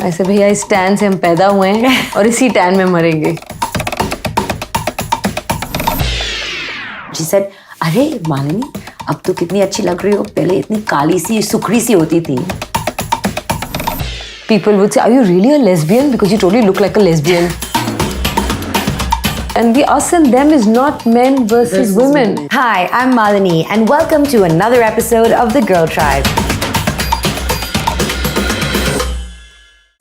ऐसे भैया इस टैन से हम पैदा हुए हैं और इसी टैन में मरेंगे. She said, अरे मालिनी अब तो कितनी अच्छी लग रही हो, पहले इतनी काली सी सुखड़ी सी होती थी. People would say, are you really a lesbian? Because you totally look like a lesbian. And the us and them is not men versus women. Hi, I'm Malini and welcome to another episode of The Girl Tribe.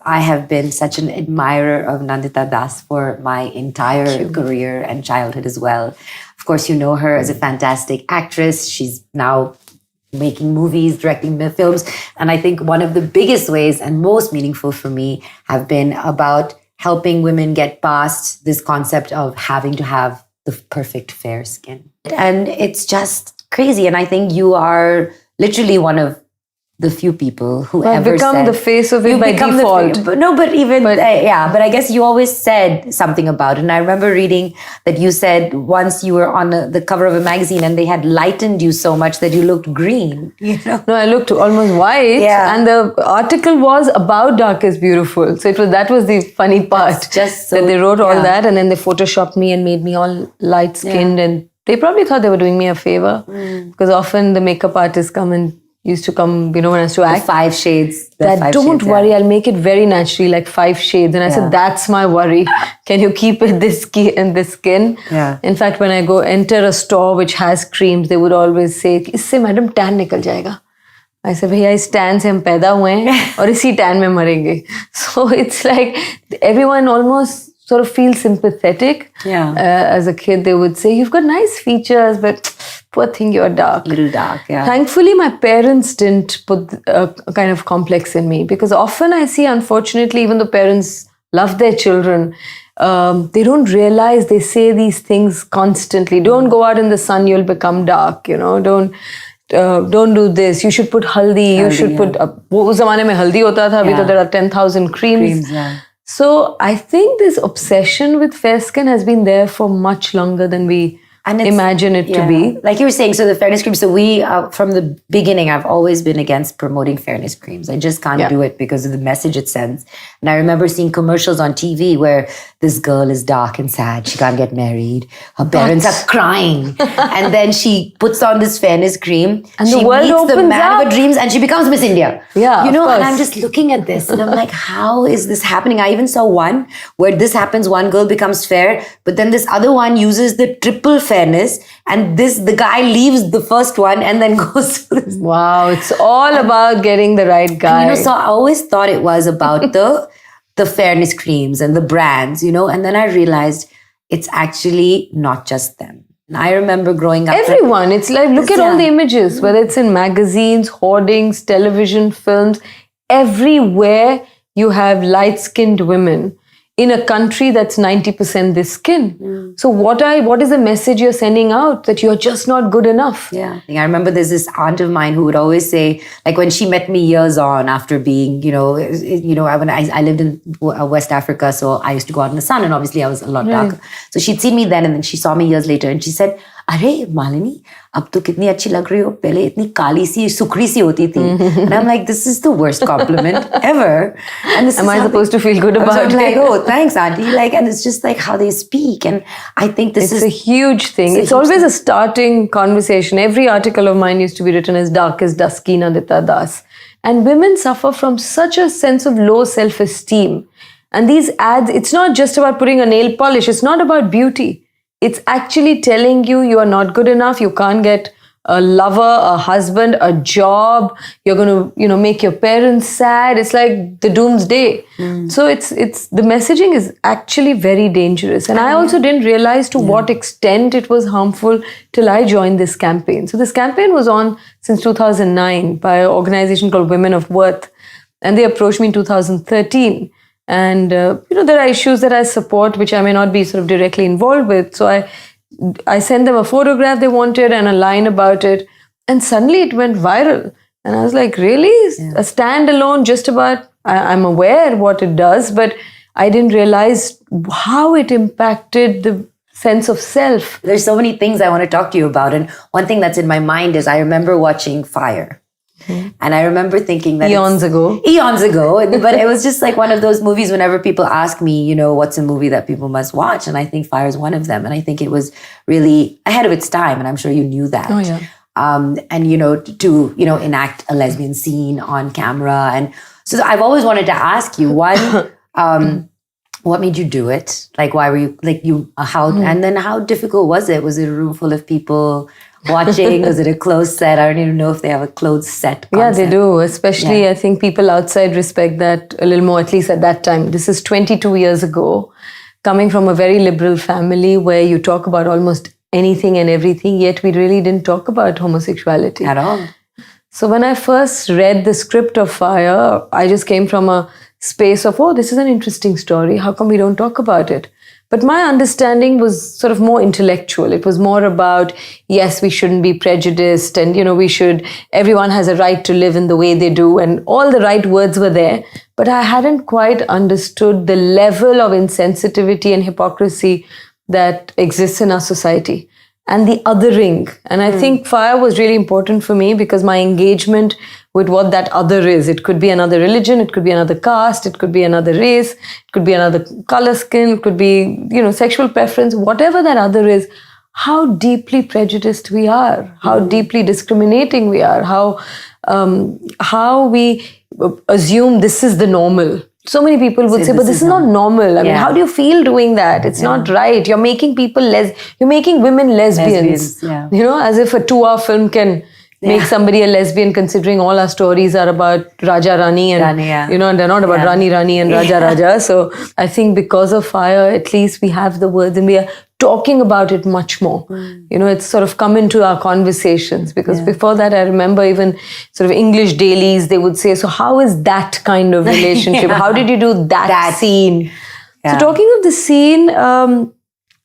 I have been such an admirer of Nandita Das for my entire career and childhood as well. Of course, you know her as a fantastic actress. She's now making movies, directing films. And I think one of the biggest ways and most meaningful for me have been about helping women get past this concept of having to have the perfect fair skin. And it's just crazy. And I think you are literally one of the few people who ever become the face of it by default. But I guess you always said something about it. And I remember reading that you said once you were on the cover of a magazine and they had lightened you so much that you looked green. You know? No, I looked almost white. Yeah. And the article was about dark is beautiful. So that was the funny part. Just so, that they wrote all that and then they photoshopped me and made me all light-skinned. And they probably thought they were doing me a favor. Because often the makeup artists used to come, when I used to act. The 5 shades. Don't worry, I'll make it very naturally, like 5 shades. And I said, that's my worry. Can you keep it this skin? Yeah. In fact, when I go enter a store which has creams, they would always say, isse madam tan nikal jayega. I said, bhaiya is tan se hum paida hue hain aur isi tan mein marenge. So it's like everyone almost sort of feels sympathetic. Yeah. As a kid, they would say, you've got nice features, but poor thing, you're dark. Little dark, yeah. Thankfully, my parents didn't put a kind of complex in me because often I see, unfortunately, even though parents love their children, they don't realize they say these things constantly. Don't go out in the sun, you'll become dark, Don't do this. You should put haldi. You should put... Wo us zamane mein haldi hota tha. Abhi to there are 10,000 creams. So I think this obsession with fair skin has been there for much longer than we imagine it to be. Like you were saying, so the fairness cream, so we, from the beginning, I've always been against promoting fairness creams. I just can't do it because of the message it sends. And I remember seeing commercials on TV where this girl is dark and sad. She can't get married. Her parents are crying. And then she puts on this fairness cream. And she the world meets the opens man up. of her dreams and she becomes Miss India. Yeah, and I'm just looking at this and I'm like, how is this happening? I even saw one where this happens, one girl becomes fair, but then this other one uses the triple fairness and the guy leaves the first one and then goes to this. Wow, it's all about getting the right guy. And, so I always thought it was about the fairness creams and the brands, and then I realized it's actually not just them. And I remember growing up. Everyone, it's like, look at all the images, whether it's in magazines, hoardings, television, films, everywhere you have light-skinned women in a country that's 90% this skin. So what is the message you're sending out? That you're just not good enough? Yeah. I remember there's this aunt of mine who would always say, like when she met me years on after being, when I lived in West Africa, so I used to go out in the sun and obviously I was a lot darker. So she'd seen me then and then she saw me years later and she said, अरे मालिनी अब तो कितनी अच्छी लग रही हो, पहले इतनी काली सी सुखड़ी सी होती थी. And I'm like, this is the worst compliment ever. And Am I supposed to feel good about it? I'm like, oh, thanks, auntie. And it's just like how they speak. And I think it's a huge thing. It's always a starting conversation. Every article of mine used to be written as dark as dusky Nandita Das. And women suffer from such a sense of low self-esteem. And these ads, it's not just about putting a nail polish. It's not about beauty. It's actually telling you are not good enough. You can't get a lover, a husband, a job. You're going to, make your parents sad. It's like the doomsday. So it's the messaging is actually very dangerous. And I also didn't realize to what extent it was harmful till I joined this campaign. So this campaign was on since 2009 by an organization called Women of Worth. And they approached me in 2013. And, there are issues that I support, which I may not be sort of directly involved with. So I sent them a photograph they wanted and a line about it. And suddenly it went viral. And I was like, really? A standalone just about, I'm aware what it does, but I didn't realize how it impacted the sense of self. There's so many things I want to talk to you about. And one thing that's in my mind is I remember watching Fire. And I remember thinking that Eons ago. But it was just like one of those movies whenever people ask me, what's a movie that people must watch? And I think Fire is one of them. And I think it was really ahead of its time. And I'm sure you knew that. Oh, yeah. And, to enact a lesbian scene on camera. And so I've always wanted to ask you, one, what made you do it? Like, why were you, and then how difficult was it? Was it a room full of people watching? Was it a closed set? I don't even know if they have a closed set concept. Yeah, they do. Especially, I think people outside respect that a little more, at least at that time. This is 22 years ago, coming from a very liberal family where you talk about almost anything and everything, yet we really didn't talk about homosexuality. At all. So when I first read the script of Fire, I just came from a space of, this is an interesting story. How come we don't talk about it? But my understanding was sort of more intellectual. It was more about, yes, we shouldn't be prejudiced and, everyone has a right to live in the way they do. And all the right words were there. But I hadn't quite understood the level of insensitivity and hypocrisy that exists in our society. And the othering. And I think Fire was really important for me because my engagement with what that other is. It could be another religion, it could be another caste, it could be another race, it could be another color skin, it could be, sexual preference, whatever that other is, how deeply prejudiced we are, how deeply discriminating we are, how we assume this is the normal. So many people would say, but this is not normal. I mean, how do you feel doing that? It's not right. You're making you're making women lesbians. As if a 2-hour film can make somebody a lesbian, considering all our stories are about Raja Rani and, they're not about Rani Rani and Raja Raja. So I think because of Fire, at least we have the words and we are talking about it much more. It's sort of come into our conversations because before that, I remember even sort of English dailies, they would say, so how is that kind of relationship? How did you do that scene? So talking of the scene,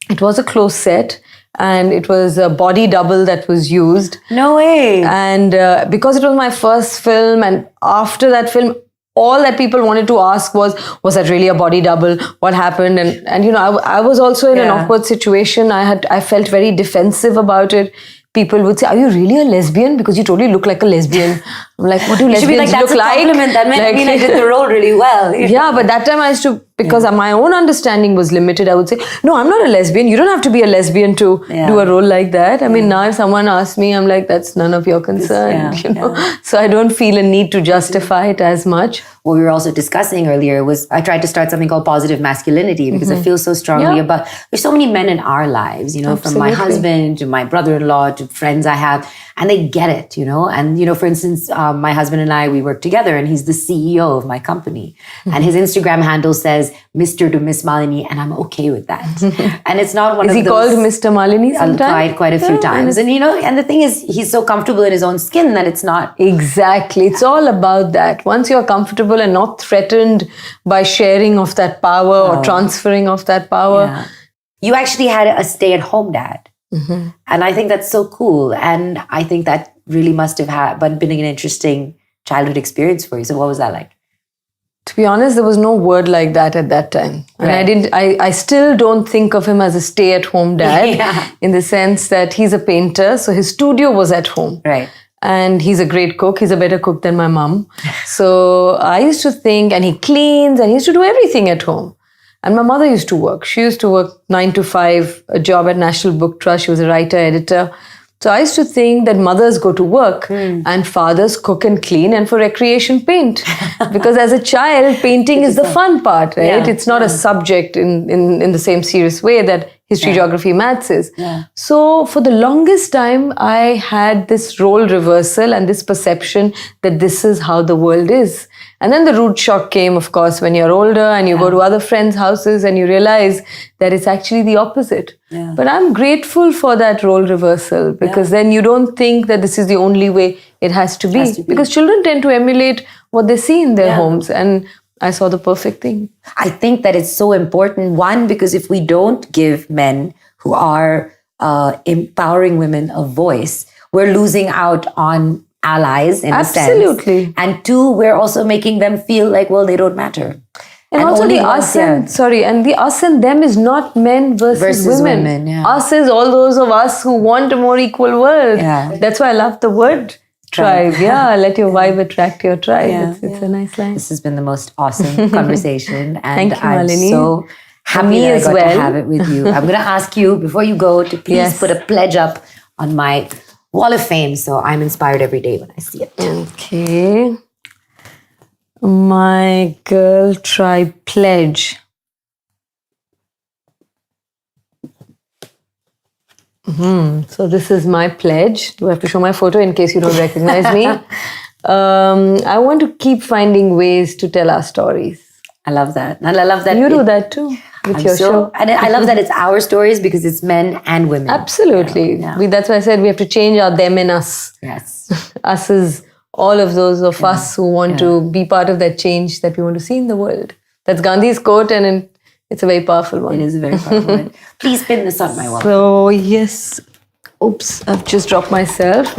it was a closed set and it was a body double that was used. No way. And because it was my first film and after that film, all that people wanted to ask was that really a body double? What happened? And I was also in an awkward situation. I felt very defensive about it. People would say, are you really a lesbian? Because you totally look like a lesbian. I'm like, what do lesbians look like? Compliment. That meant I did the role really well. Yeah, but that time I used to, because my own understanding was limited, I would say, no, I'm not a lesbian. You don't have to be a lesbian to do a role like that. I mean, now if someone asks me, I'm like, that's none of your concern. So I don't feel a need to justify it as much. What we were also discussing earlier was I tried to start something called positive masculinity because I feel so strongly about, there's so many men in our lives, from my husband to my brother-in-law to friends I have, and they get it, and, for instance, my husband and I, we work together and he's the CEO of my company and his Instagram handle says Mr. to MissMalini and I'm okay with that. And it's not one of those. Is he called Mr. Malini sometimes? Quite a few times. And, and the thing is, he's so comfortable in his own skin that it's not. Exactly. It's all about that. Once you're comfortable and not threatened by sharing of that power or transferring of that power. Yeah. You actually had a stay-at-home dad. And I think that's so cool. And I think that really must have been an interesting childhood experience for you. So what was that like? To be honest, there was no word like that at that time. And I still don't think of him as a stay-at-home dad in the sense that he's a painter. So his studio was at home. Right. And he's a great cook. He's a better cook than my mom. So I used to think, and he cleans and he used to do everything at home. And my mother used to work. She used to work 9 to 5, a job at National Book Trust. She was a writer, editor. So I used to think that mothers go to work and fathers cook and clean and for recreation paint. Because as a child, painting is the fun part, right? Yeah. It's not a subject in the same serious way that history, geography, maths is. Yeah. So for the longest time, I had this role reversal and this perception that this is how the world is. And then the root shock came, of course, when you're older and you go to other friends' houses and you realize that it's actually the opposite. Yeah. But I'm grateful for that role reversal because then you don't think that this is the only way it has to be. Because children tend to emulate what they see in their homes. And I saw the perfect thing. I think that it's so important. One, because if we don't give men who are empowering women a voice, we're losing out on allies in a sense. Absolutely. And two, we're also making them feel like, well, they don't matter. And also the us and, and the us and them is not men versus women. Us is all those of us who want a more equal world. Yeah. That's why I love the word tribe. Yeah, let your vibe attract your tribe. It's a nice line. This has been the most awesome conversation. And Thank you, I'm Malini. so happy Me that I as got well. to have it with you. I'm going to ask you, before you go, to please put a pledge up on my wall of fame so I'm inspired every day when I see it. Okay. My girl tribe pledge. So this is my pledge. Do I have to show my photo in case you don't recognize me? I want to keep finding ways to tell our stories. I love that. And I love that. You do that too with your show. And I love that it's our stories because it's men and women. Absolutely. That's why I said we have to change our them and us. Yes. Us is all of those of us who want to be part of that change that we want to see in the world. That's Gandhi's quote, and it's a very powerful one. It is a very powerful one. Please pin this on my wall. So, yes. Oops, I've just dropped myself.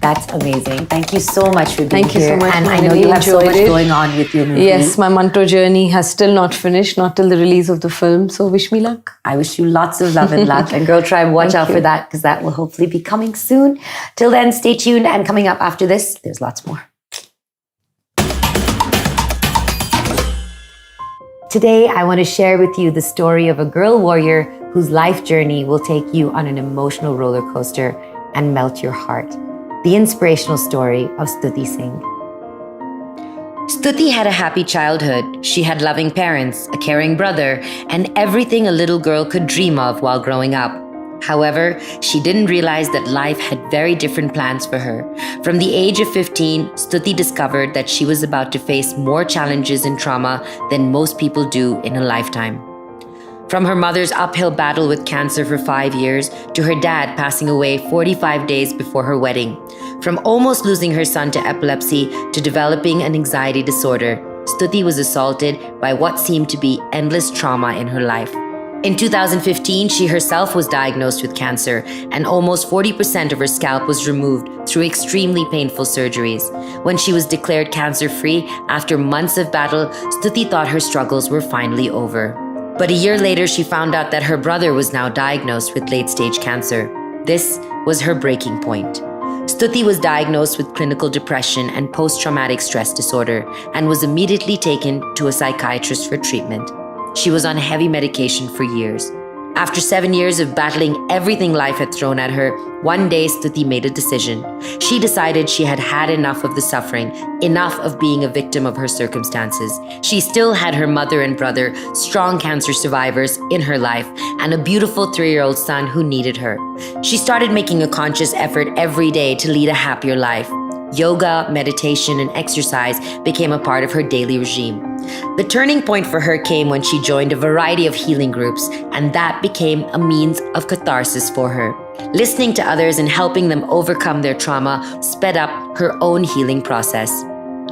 That's amazing. Thank you so much for being here. Thank you so much. And I know you have so much going on with your movie. Yes, my mantra journey has still not finished, not till the release of the film. So wish me luck. I wish you lots of love and luck. And Girl Tribe, watch out for that because that will hopefully be coming soon. Till then, stay tuned. And coming up after this, there's lots more. Today, I want to share with you the story of a girl warrior whose life journey will take you on an emotional roller coaster and melt your heart. The inspirational story of Stuti Singh. Stuti had a happy childhood. She had loving parents, a caring brother, and everything a little girl could dream of while growing up. However, she didn't realize that life had very different plans for her. From the age of 15, Stuti discovered that she was about to face more challenges and trauma than most people do in a lifetime. From her mother's uphill battle with cancer for 5 years to her dad passing away 45 days before her wedding. From almost losing her son to epilepsy to developing an anxiety disorder, Stuti was assaulted by what seemed to be endless trauma in her life. In 2015, she herself was diagnosed with cancer, and almost 40% of her scalp was removed through extremely painful surgeries. When she was declared cancer-free after months of battle, Stuti thought her struggles were finally over. But a year later, she found out that her brother was now diagnosed with late-stage cancer. This was her breaking point. Stuti was diagnosed with clinical depression and post-traumatic stress disorder and was immediately taken to a psychiatrist for treatment. She was on heavy medication for years. After 7 years of battling everything life had thrown at her, one day Stuti made a decision. She decided she had had enough of the suffering, enough of being a victim of her circumstances. She still had her mother and brother, strong cancer survivors, in her life, and a beautiful 3-year-old son who needed her. She started making a conscious effort every day to lead a happier life. Yoga, meditation, and exercise became a part of her daily regime. The turning point for her came when she joined a variety of healing groups, and that became a means of catharsis for her. Listening to others and helping them overcome their trauma sped up her own healing process.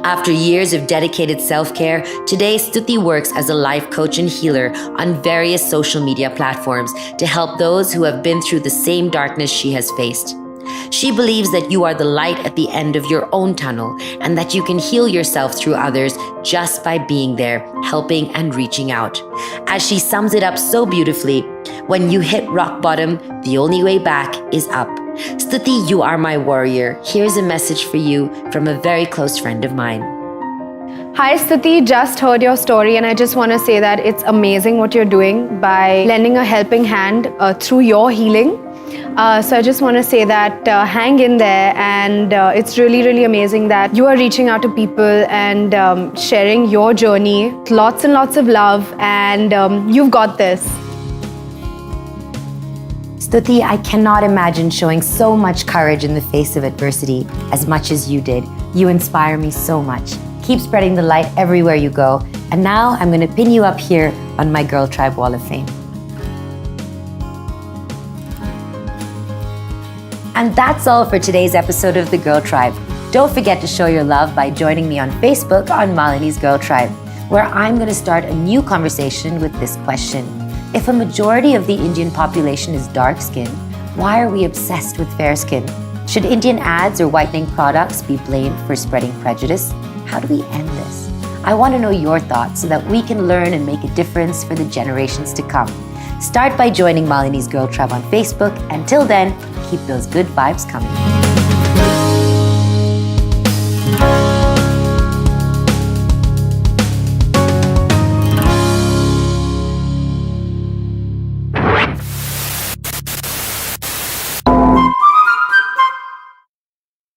After years of dedicated self-care, today Stuti works as a life coach and healer on various social media platforms to help those who have been through the same darkness she has faced. She believes that you are the light at the end of your own tunnel and that you can heal yourself through others just by being there, helping and reaching out. As she sums it up so beautifully, when you hit rock bottom, the only way back is up. Stuti, you are my warrior. Here's a message for you from a very close friend of mine. Hi Stuti, just heard your story and I just want to say that it's amazing what you're doing by lending a helping hand through your healing. So I just want to say that hang in there, and it's really, really amazing that you are reaching out to people and sharing your journey. Lots and lots of love, and you've got this. Stuti, I cannot imagine showing so much courage in the face of adversity as much as you did. You inspire me so much. Keep spreading the light everywhere you go. And now I'm going to pin you up here on my Girl Tribe Wall of Fame. And that's all for today's episode of The Girl Tribe. Don't forget to show your love by joining me on Facebook on Malini's Girl Tribe, where I'm going to start a new conversation with this question. If a majority of the Indian population is dark-skinned, why are we obsessed with fair skin? Should Indian ads or whitening products be blamed for spreading prejudice? How do we end this? I want to know your thoughts so that we can learn and make a difference for the generations to come. Start by joining Malini's Girl Tribe on Facebook. Until then, keep those good vibes coming.